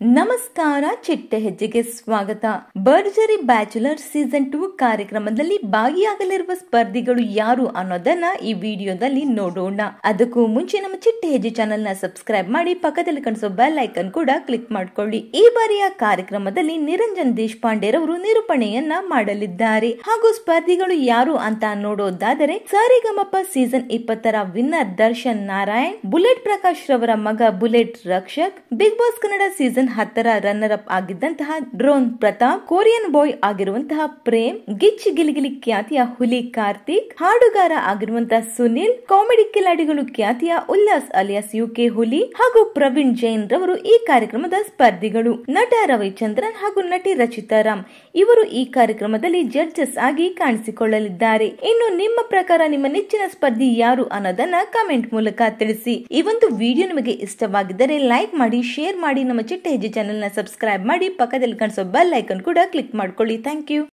ನಮಸ್ಕಾರ, ಚಿಟ್ಟೆ ಹೆಜ್ಜೆಗೆ ಸ್ವಾಗತ. ಭರ್ಜರಿ ಬ್ಯಾಚುಲರ್ ಸೀಸನ್ 2 ಕಾರ್ಯಕ್ರಮದಲ್ಲಿ ಭಾಗಿಯಾಗಲಿರುವ ಸ್ಪರ್ಧಿಗಳು ಯಾರು ಅನ್ನೋದನ್ನ ಈ ವಿಡಿಯೋದಲ್ಲಿ ನೋಡೋಣ. ಅದಕ್ಕೂ ಮುಂಚೆ ನಮ್ಮ ಚಿಟ್ಟೆ ಹೆಜ್ಜೆ ಚಾನೆಲ್ ನ ಸಬ್ಸ್ಕ್ರೈಬ್ ಮಾಡಿ, ಪಕ್ಕದಲ್ಲಿ ಕಾಣಿಸೋ ಬೆಲ್ ಐಕನ್ ಕೂಡ ಕ್ಲಿಕ್ ಮಾಡ್ಕೊಳ್ಳಿ. ಈ ಬಾರಿಯ ಕಾರ್ಯಕ್ರಮದಲ್ಲಿ ನಿರಂಜನ್ ದೇಶಪಾಂಡೆ ರವರು ನಿರೂಪಣೆಯನ್ನ ಮಾಡಲಿದ್ದಾರೆ. ಹಾಗೂ ಸ್ಪರ್ಧಿಗಳು ಯಾರು ಅಂತ ನೋಡೋದಾದರೆ, ಸರಿಗಮಪ ಸೀಸನ್ 20ರ ವಿನ್ನರ್ ದರ್ಶನ್ ನಾರಾಯಣ್, ಬುಲೆಟ್ ಪ್ರಕಾಶ್ ರವರ ಮಗ Bullet Rakshak, Bigg Boss Kannada season 10ರ ರನ್ನರ್ ಅಪ್ ಆಗಿದ್ದಂತಹ ಡ್ರೋನ್ ಪ್ರತಾಪ್, ಕೊರಿಯನ್ ಬಾಯ್ ಆಗಿರುವಂತಹ ಪ್ರೇಮ್, ಗಿಚ್ಚಿ ಗಿಲಿಗಿಲಿ ಖ್ಯಾತಿಯ ಹುಲಿ ಕಾರ್ತಿಕ್, ಹಾಡುಗಾರ ಆಗಿರುವಂತಹ ಸುನಿಲ್, ಕಾಮಿಡಿ ಕಿಲಾಡಿಗಳು ಖ್ಯಾತಿಯ ಉಲ್ಲಾಸ್ ಅಲಿಯಾಸ್ ಯುಕೆ ಹುಲಿ ಹಾಗೂ ಪ್ರವೀಣ್ ಜೈನ್ ರವರು ಈ ಕಾರ್ಯಕ್ರಮದ ಸ್ಪರ್ಧಿಗಳು. ನಟ ರವಿಚಂದ್ರನ್ ಹಾಗೂ ನಟಿ ರಚಿತಾ ರಾಮ್ ಇವರು ಈ ಕಾರ್ಯಕ್ರಮದಲ್ಲಿ ಜಡ್ಜಸ್ ಆಗಿ ಕಾಣಿಸಿಕೊಳ್ಳಲಿದ್ದಾರೆ. ಇನ್ನು ನಿಮ್ಮ ಪ್ರಕಾರ ನಿಮ್ಮ ನೆಚ್ಚಿನ ಸ್ಪರ್ಧಿ ಯಾರು ಅನ್ನೋದನ್ನ ಕಮೆಂಟ್ ಮೂಲಕ ತಿಳಿಸಿ. ಈ ಒಂದು ವಿಡಿಯೋ ನಿಮಗೆ ಇಷ್ಟವಾಗಿದ್ದರೆ ಲೈಕ್ ಮಾಡಿ, ಶೇರ್ ಮಾಡಿ, ನಮ್ಮ ಚಿಟ್ಟೆ ಹೆಜ್ಜೆ ಚಾನೆಲ್ ನ ಸಬ್ಸ್ಕ್ರೈಬ್ ಮಾಡಿ, ಪಕ್ಕದಲ್ಲಿ ಕಾಣಿಸೋ ಬೆಲ್ ಐಕನ್ ಕೂಡ ಕ್ಲಿಕ್ ಮಾಡ್ಕೊಳ್ಳಿ. Thank you.